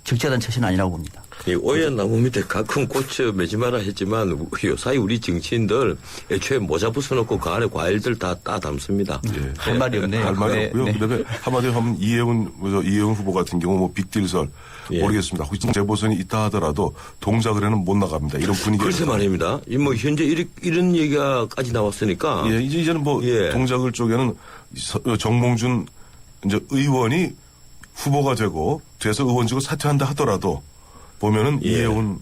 적절한 처신은 아니라고 봅니다. 이 오얏나무 밑에 가끔 꽂혀 매지 마라 했지만 요사이 우리 정치인들 애초에 모자 벗어놓고 그 안에 과일들 다 담습니다. 예. 할 말이 없네요. 할 말이 없고요. 네. 그다음에 한마디로 하면 이해운 후보 같은 경우 뭐 빅딜설 모르겠습니다. 혹시 재보선이 있다 하더라도 동작을에는 못 나갑니다. 이런 분위기. 글쎄 말입니다. 뭐 현재 이런 얘기가까지 나왔으니까. 예, 이제는 뭐 동작을 쪽에는 정몽준 이제 의원이 후보가 돼서 의원직을 사퇴한다 하더라도 보면은 이해운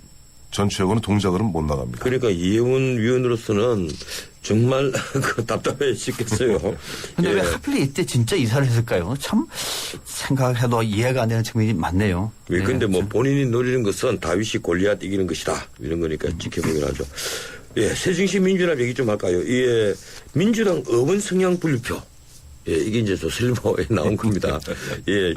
전 최고는 동작으로는 못 나갑니다. 그러니까 이해운 위원으로서는 정말 답답해지겠어요. 근데 왜 하필 이때 진짜 이사를 했을까요? 참 생각해도 이해가 안 되는 측면이 많네요. 왜 근데 뭐 본인이 노리는 것은 다윗이 골리앗 이기는 것이다. 이런 거니까 지켜보긴 하죠. 예, 새정치 민주당 얘기 좀 할까요? 예, 민주당 의원 성향 분류표. 예, 이게 이제 조선일보에 나온 겁니다. 예,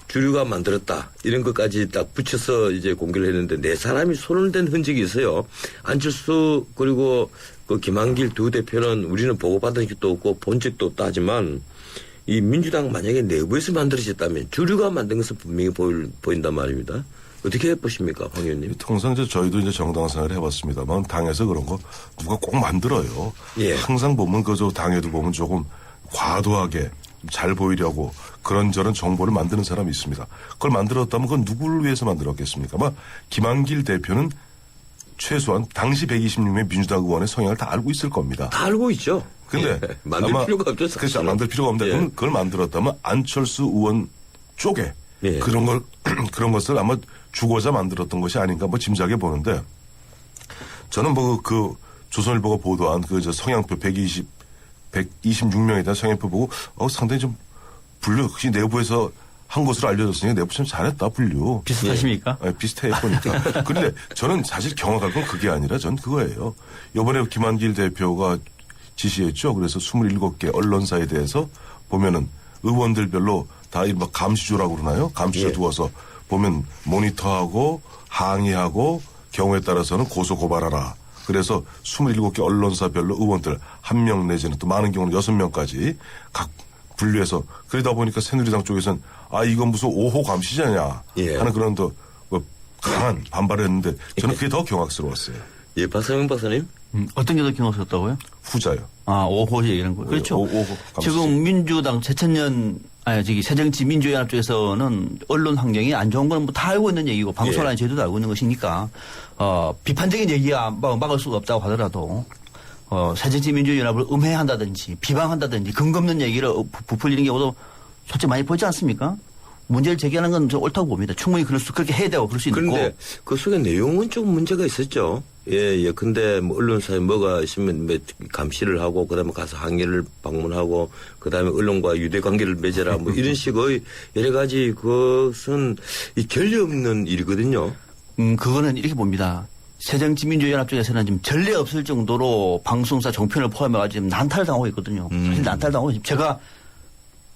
주류가 만들었다. 이런 것까지 딱 붙여서 이제 공개를 했는데 네 사람이 손을 댄 흔적이 있어요. 안철수 그리고 그 김한길 두 대표는 우리는 보고받은 적도 없고 본 적도 없다 하지만 이 민주당 만약에 내부에서 만들어졌다면 주류가 만든 것은 분명히 보인단 말입니다. 어떻게 보십니까, 황 의원님? 통상 저희도 이제 정당 생활을 해봤습니다만 당에서 그런 거 누가 꼭 만들어요. 예. 항상 보면 당에도 보면 조금 과도하게 잘 보이려고 그런저런 정보를 만드는 사람이 있습니다. 그걸 만들었다면 그건 누구를 위해서 만들었겠습니까? 아마 김한길 대표는 최소한 당시 126명 민주당 의원의 성향을 다 알고 있을 겁니다. 다 알고 있죠. 근데 만들 필요가 없죠. 그렇죠. 만들 필요가 없는데 그걸 만들었다면 안철수 의원 쪽에 그런 것을 아마 주고자 만들었던 것이 아닌가 뭐 짐작해 보는데 저는 뭐 그 조선일보가 보도한 그 성향표 126명에 대한 성향표 보고 상당히 좀 분류 혹시 내부에서 한 것으로 알려졌으니까 내부 참 잘했다 분류. 비슷하십니까? 네, 비슷해요 보니까. 그런데 저는 사실 경악할 건 그게 아니라 전 그거예요. 이번에 김한길 대표가 지시했죠. 그래서 27개 언론사에 대해서 보면은 의원들별로 다 이 막 감시조라고 그러나요? 감시조 예. 두어서 보면 모니터하고 항의하고 경우에 따라서는 고소 고발하라. 그래서 27개 언론사별로 의원들 1명 내지는 또 많은 경우는 6명까지 각 분류해서 그러다 보니까 새누리당 쪽에서는 아 이건 무슨 5호 감시자냐 예. 하는 그런 더 뭐 강한 반발을 했는데 저는 그게 더 경악스러웠어요. 예, 박상영 박사님. 어떤 게 더 경험스럽다고요? 후자요. 아, 5호 얘기하는 거예요. 그렇죠. 5호 지금 민주당 새정치 민주연합 쪽에서는 언론 환경이 안 좋은 건 뭐 다 알고 있는 얘기고 방송하는 저희도 알고 있는 것이니까 비판적인 얘기야 막을 수가 없다고 하더라도 새정치 민주연합을 음해한다든지 비방한다든지 근거 없는 얘기를 부풀리는 경우도 솔직히 많이 보지 않습니까? 문제를 제기하는 건 좀 옳다고 봅니다. 충분히 그렇게 해야 되고 그럴 수 있는 그런데 거고. 그 속에 내용은 좀 문제가 있었죠. 예. 근데 뭐 언론사에 뭐가 있으면 감시를 하고 그다음에 가서 항의를 방문하고 그다음에 언론과 유대 관계를 맺어라 뭐 이런 식의 여러 가지 그것은 이 전례 없는 일이거든요. 그거는 이렇게 봅니다. 새정치민주연합 쪽에서는 지금 전례 없을 정도로 방송사 종편을 포함해가지고 지금 난타를 당하고 있거든요. 사실 난타를 당하고 있습니다. 제가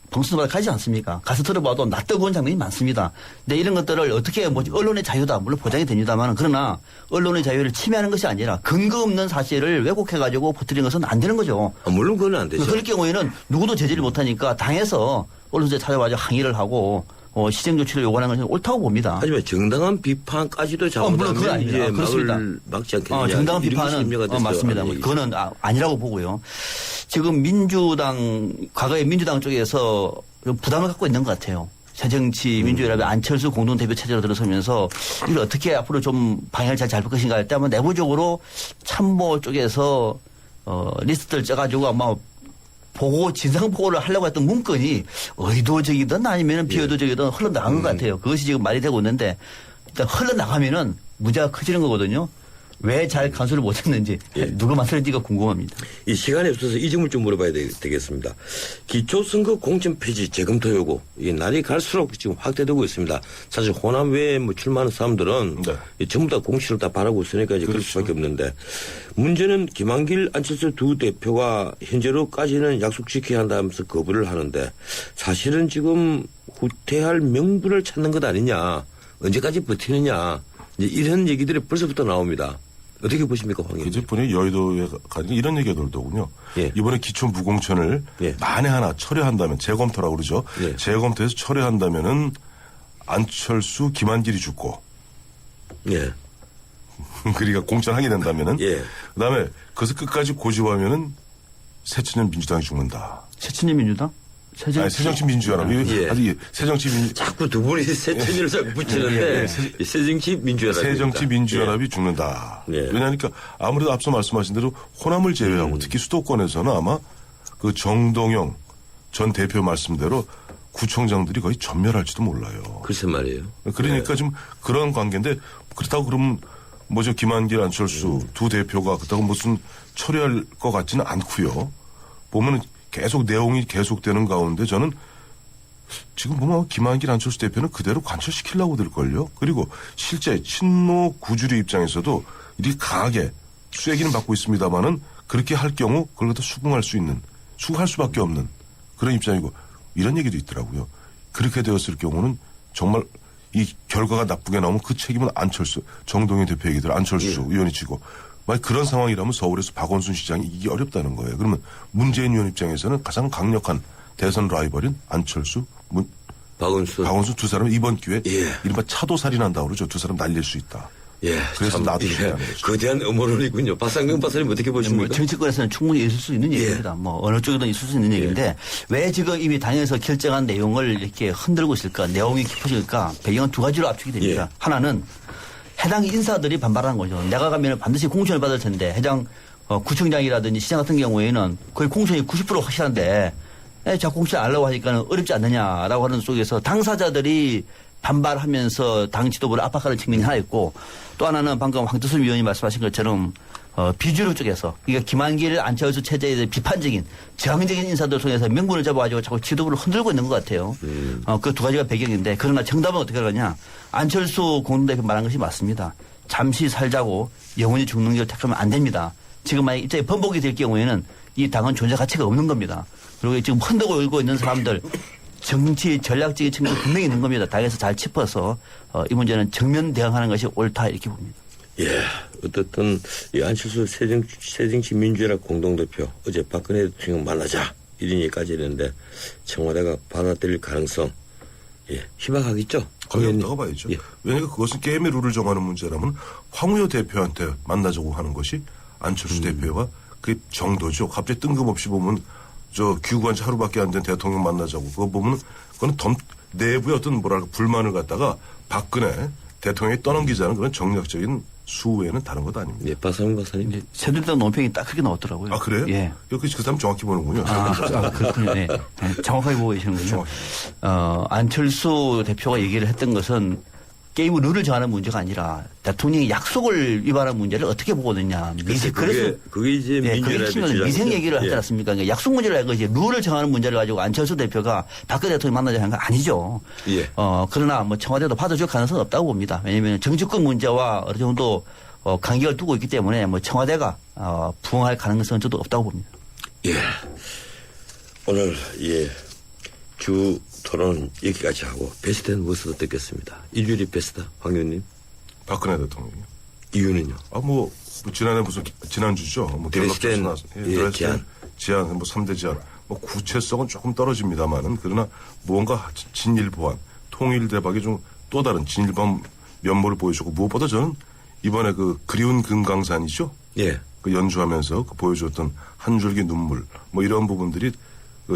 방송사마다 가지 않습니까? 가서 들어봐도 낯뜨거운 장면이 많습니다. 근데 이런 것들을 어떻게 언론의 자유다 물론 보장이 됩니다만 그러나 언론의 자유를 침해하는 것이 아니라 근거 없는 사실을 왜곡해가지고 퍼뜨리는 것은 안 되는 거죠. 물론 그건 안 되죠. 그럴 경우에는 누구도 제재를 못하니까 당에서 언론사에 찾아와서 항의를 하고 시정 조치를 요구하는 것은 옳다고 봅니다. 하지만 정당한 비판까지도 물론 그건 아닙니다. 그렇습니다. 막지 않겠느냐. 정당한 비판은 맞습니다. 그거는 아니라고 보고요. 지금 과거에 민주당 쪽에서 부담을 갖고 있는 것 같아요. 새정치 민주연합의 안철수 공동대표 체제로 들어서면서 이걸 어떻게 앞으로 좀 방향을 잘 잡을 것인가 할 때 아마 내부적으로 참모 쪽에서 리스트를 짜가지고 아마 진상 보고를 하려고 했던 문건이 의도적이든 아니면 비의도적이든 흘러나간 것 같아요. 그것이 지금 말이 되고 있는데 일단 흘러나가면은 문제가 커지는 거거든요. 왜 잘 간수를 못했는지 누가 맡았는지가 궁금합니다. 이 시간에 없어서 이 점을 좀 물어봐야 되겠습니다. 기초선거 공천 폐지 재검토 요구 이 날이 갈수록 지금 확대되고 있습니다. 사실 호남 외에 출마하는 사람들은 전부 다 공시를 다 바라고 있으니까 이제 그럴 수밖에 없는데 문제는 김한길 안철수 두 대표가 현재로까지는 약속 지켜야 한다면서 거부를 하는데 사실은 지금 후퇴할 명분을 찾는 것 아니냐 언제까지 버티느냐 이제 이런 얘기들이 벌써부터 나옵니다. 어떻게 보십니까, 황 의원? 이제 보니 여의도에 가니까 이런 얘기가 돌더군요. 이번에 기초 무공천을 만에 하나 철회한다면 재검토라고 그러죠. 재검토해서 철회한다면은 안철수, 김한길이 죽고. 그러니까 공천하게 된다면은. 그다음에 그것을 끝까지 고집하면은 새천년 민주당이 죽는다. 새천년 민주당? 새정치민주연합이 새정치민주 자꾸 두 분이 새천년을 자꾸 붙이는데 새정치민주연합이 새정치민주연합이 죽는다. 왜냐하니까 아무래도 앞서 말씀하신 대로 호남을 제외하고 특히 수도권에서는 아마 그 정동영 전 대표 말씀대로 구청장들이 거의 전멸할지도 몰라요. 글쎄 말이에요. 그러니까 좀 그런 관계인데 그렇다고 그러면 뭐죠 김한길 안철수 두 대표가 그렇다고 무슨 처리할 것 같지는 않고요. 보면은 계속 내용이 계속되는 가운데 저는 지금 보면 김한길 안철수 대표는 그대로 관철시키려고 들걸요. 그리고 실제 친노 구주리 입장에서도 이렇게 강하게 쐐기는 받고 있습니다마는 그렇게 할 경우 그걸 갖다 수긍할 수밖에 없는 그런 입장이고 이런 얘기도 있더라고요. 그렇게 되었을 경우는 정말 이 결과가 나쁘게 나오면 그 책임은 안철수, 정동영 대표 얘기들 안철수 의원이 지고 만약 그런 상황이라면 서울에서 박원순 시장이 이기기 어렵다는 거예요. 그러면 문재인 의원 입장에서는 가장 강력한 대선 라이벌인 안철수, 박원순 두 사람은 이번 기회에 이른바 차도살인한다고 그러죠. 두 사람 날릴 수 있다. 그래서 나도 거대한 음모론이군요. 박상경 박사님 어떻게 보십니까? 정치권에서는 충분히 있을 수 있는 얘기입니다. 뭐 어느 쪽이든 있을 수 있는 얘기인데 왜 지금 이미 당에서 결정한 내용을 이렇게 흔들고 있을까? 내용이 깊어질까? 배경은 두 가지로 압축이 됩니다. 하나는 해당 인사들이 반발하는 거죠. 내가 가면 반드시 공천을 받을 텐데 해당 구청장이라든지 시장 같은 경우에는 거의 공천이 90% 확실한데 자꾸 공천 안 하려고 하니까 어렵지 않느냐라고 하는 속에서 당사자들이 반발하면서 당 지도부를 압박하는 측면이 하나 있고 또 하나는 방금 황교안 위원이 말씀하신 것처럼 비주류 쪽에서 그러니까 김한길 안철수 체제에 대해 비판적인 저항적인 인사들 통해서 명분을 잡아가지고 자꾸 지도부를 흔들고 있는 것 같아요. 그 두 가지가 배경인데 그러나 정답은 어떻게 하느냐. 안철수 공동대표 말한 것이 맞습니다. 잠시 살자고 영원히 죽는 길 택하면 안 됩니다. 지금 만약 입장이 번복이 될 경우에는 이 당은 존재 가치가 없는 겁니다. 그리고 지금 흔들고 울고 있는 사람들 정치 전략적인 측면이 분명히 있는 겁니다. 당에서 잘 짚어서 이 문제는 정면 대응하는 것이 옳다 이렇게 봅니다. 예, 어떻든 이 안철수 새정치민주연합 공동대표 어제 박근혜 대통령 만나자 이런 얘기까지 했는데 청와대가 받아들일 가능성 희박하겠죠. 거의 없다고 봐야죠. 예. 왜냐하면 그것은 게임의 룰을 정하는 문제라면 황우여 대표한테 만나자고 하는 것이 안철수 대표가 그 정도죠. 갑자기 뜬금없이 보면 저 귀국한 지 하루밖에 안 된 대통령 만나자고 그거 보면 그건 내부의 어떤 뭐랄까 불만을 갖다가 박근혜 대통령이 떠넘기자는 그런 정략적인 수외에는 다른 것 아닙니다. 예, 박상훈 박사님. 새누리당 논평이 딱 그렇게 나왔더라고요. 아, 그래요? 예. 그 사람 정확히 보는군요. 그렇군요. 네. 정확하게 보고 계시는군요. 안철수 대표가 얘기를 했던 것은 게임 룰을 정하는 문제가 아니라 대통령이 약속을 위반한 문제를 어떻게 보거든요. 그게 이제 미생 얘기를 하지 않습니까? 그러니까 약속 문제를 알고 이제 룰을 정하는 문제를 가지고 안철수 대표가 박근혜 대통령 만나자 하는 건 아니죠. 예. 그러나 뭐 청와대도 받아줄 가능성은 없다고 봅니다. 왜냐하면 정치권 문제와 어느 정도 간격을 두고 있기 때문에 뭐 청와대가 부응할 가능성은 저도 없다고 봅니다. 예. 오늘 주 토론 여기까지 하고 베스트는 무엇으로 듣겠습니다. 일주일이 베스트 황교님. 박근혜 대통령이요. 이유는요? 지난해 지난주죠. 드레스덴 제안, 3대 제안. 구체성은 조금 떨어집니다만은 그러나 무언가 진일 보완, 통일 대박이 좀 또 다른 진일 보완 면모를 보여주고 무엇보다 저는 이번에 그리운 금강산이죠. 예. 그 연주하면서 보여줬던 한 줄기 눈물 이런 부분들이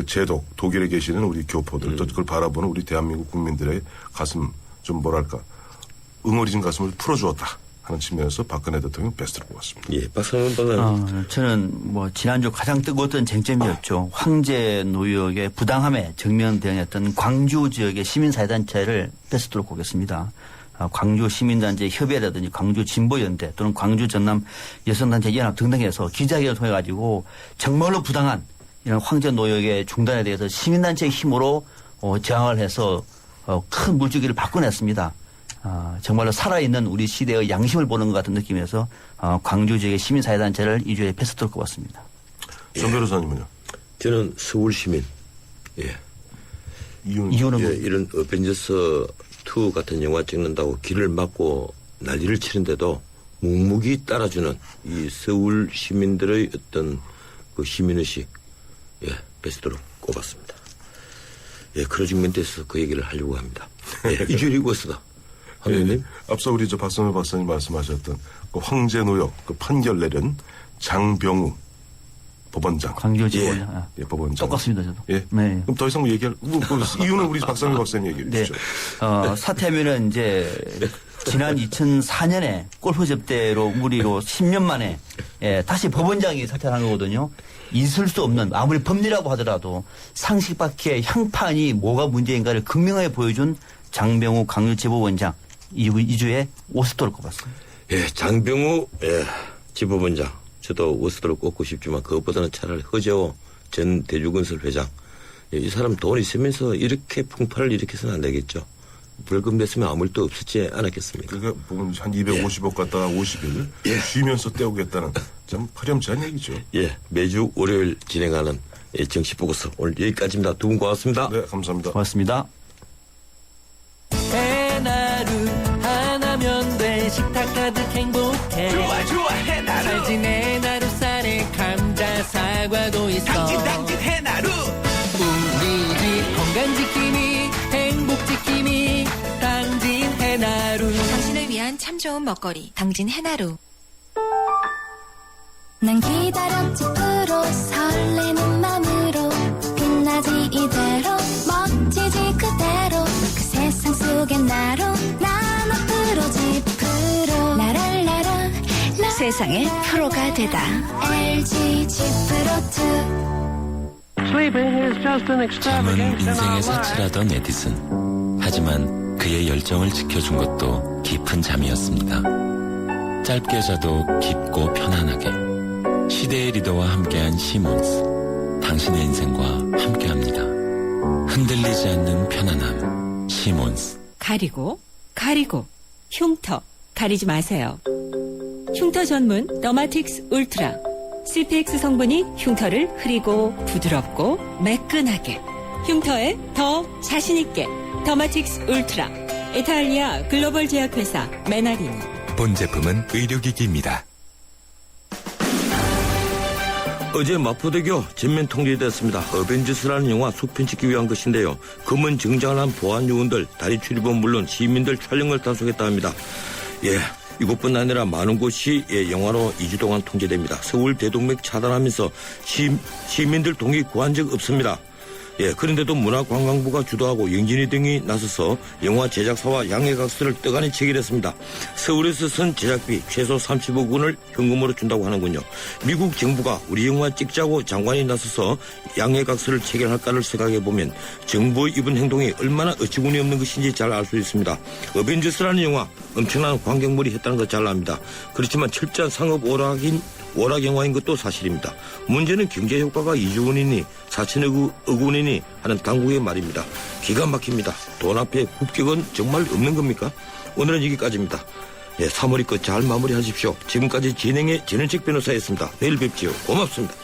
제독 독일에 계시는 우리 교포들 또 그걸 바라보는 우리 대한민국 국민들의 가슴 좀 뭐랄까 응어리진 가슴을 풀어주었다 하는 측면에서 박근혜 대통령 베스트를 뽑았습니다. 예, 박상훈 박사님. 저는 지난주 가장 뜨거웠던 쟁점이었죠. 황제 노역의 부당함에 정면 대응했던 광주 지역의 시민사회단체를 베스트로 꼽겠습니다. 광주 시민단체 협의회라든지 광주 진보연대 또는 광주 전남 여성단체 연합 등등에서 기자회견을 통해 가지고 정말로 부당한 이런 황제 노역의 중단에 대해서 시민단체의 힘으로 저항을 해서 큰 물줄기를 바꿔냈습니다. 정말로 살아있는 우리 시대의 양심을 보는 것 같은 느낌에서 광주 지역의 시민사회단체를 이 주에 베스트로 꼽았습니다. 전 변호사님은요? 저는 서울시민. 예. 이유는 이런 어벤져스 2 같은 영화 찍는다고 길을 막고 난리를 치는데도 묵묵히 따라주는 이 서울 시민들의 어떤 그 시민의식 베스트로 꼽았습니다. 예, 그런 측면에서 그 얘기를 하려고 합니다. 예, 이주일이 고스다. 황교님. 앞서 우리 박성일 박사님 말씀하셨던 그 황제노역 그 판결 내린 장병우 법원장. 광주지법원장. 예, 법원장. 똑같습니다, 저도. 예. 네. 그럼 더 이상 얘기할 이유는 우리 박성일 박사님 얘기해 주시죠. 사퇴하면은 이제 지난 2004년에 골프 접대로 무리로 10년 만에 다시 법원장이 사퇴한 거거든요. 있을 수 없는 아무리 법리라고 하더라도 상식 밖의 향판이 뭐가 문제인가를 극명하게 보여준 장병우 광주지법원장 2주에 오스토를 꼽았습니다. 예, 장병우 지법원장 저도 오스토를 꼽고 싶지만 그것보다는 차라리 허재호 전 대주건설 회장 이 사람 돈 있으면서 이렇게 풍파를 일으켜서는 안 되겠죠. 벌금 냈으면 아무 일도 없었지 않았겠습니까? 그러니까 보면 한 250억 갖다가 50일 쉬면서 떼오겠다는 참 파렴치한 얘기죠. 예, 매주 월요일 진행하는 정치보고서 오늘 여기까지입니다. 두 분 고맙습니다. 네, 감사합니다. 고맙습니다. 해나루 하나면 돼 식탁 가득 행복해 좋아 해나루 잘 지내 나루 쌀에 감자 사과도 있어 당진 해나루 우리 집 건강지킴이 행복지킴이 당진 해나루 당신을 위한 참 좋은 먹거리 당진 해나루. 난 기다렸지 프로 설레는 맘으로 빛나지 이대로 멋지지 그대로 그 세상 속에 나로 난 앞으로지 프로 나랄라라 세상의 프로가 되다 LG G 프로2 잠은 인생의 사치라던 에디슨. 하지만 그의 열정을 지켜준 것도 깊은 잠이었습니다. 짧게 자도 깊고 편안하게. 시대의 리더와 함께한 시몬스. 당신의 인생과 함께합니다. 흔들리지 않는 편안함. 시몬스. 가리고 흉터 가리지 마세요. 흉터 전문 더마틱스 울트라. CPX 성분이 흉터를 흐리고 부드럽고 매끈하게 흉터에 더 자신있게 더마틱스 울트라. 이탈리아 글로벌 제약회사 메나리니. 본 제품은 의료기기입니다. 어제 마포대교 전면 통제됐습니다. 어벤져스라는 영화 속편 찍기 위한 것인데요. 검은 정장을 한 보안 요원들, 다리 출입은 물론 시민들 촬영을 단속했다 합니다. 예, 이곳뿐 아니라 많은 곳이 영화로 2주 동안 통제됩니다. 서울 대동맥 차단하면서 시민들 동의 구한 적 없습니다. 예, 그런데도 문화관광부가 주도하고 영진이 등이 나서서 영화 제작사와 양해각서를 떡하니 체결했습니다. 서울에서 선 제작비 최소 30억 원을 현금으로 준다고 하는군요. 미국 정부가 우리 영화 찍자고 장관이 나서서 양해각서를 체결할까를 생각해보면 정부의 이번 행동이 얼마나 어처구니 없는 것인지 잘 알 수 있습니다. 어벤져스라는 영화 엄청난 관객물이 했다는 거 잘 압니다. 그렇지만 철저한 상업 오락 영화인 것도 사실입니다. 문제는 경제 효과가 2조 원이니 4천억 원이니 하는 당국의 말입니다. 기가 막힙니다. 돈 앞에 국격은 정말 없는 겁니까? 오늘은 여기까지입니다. 예, 3월이 끝 잘 마무리하십시오. 지금까지 진행의 전현책 변호사였습니다. 내일 뵙지요. 고맙습니다.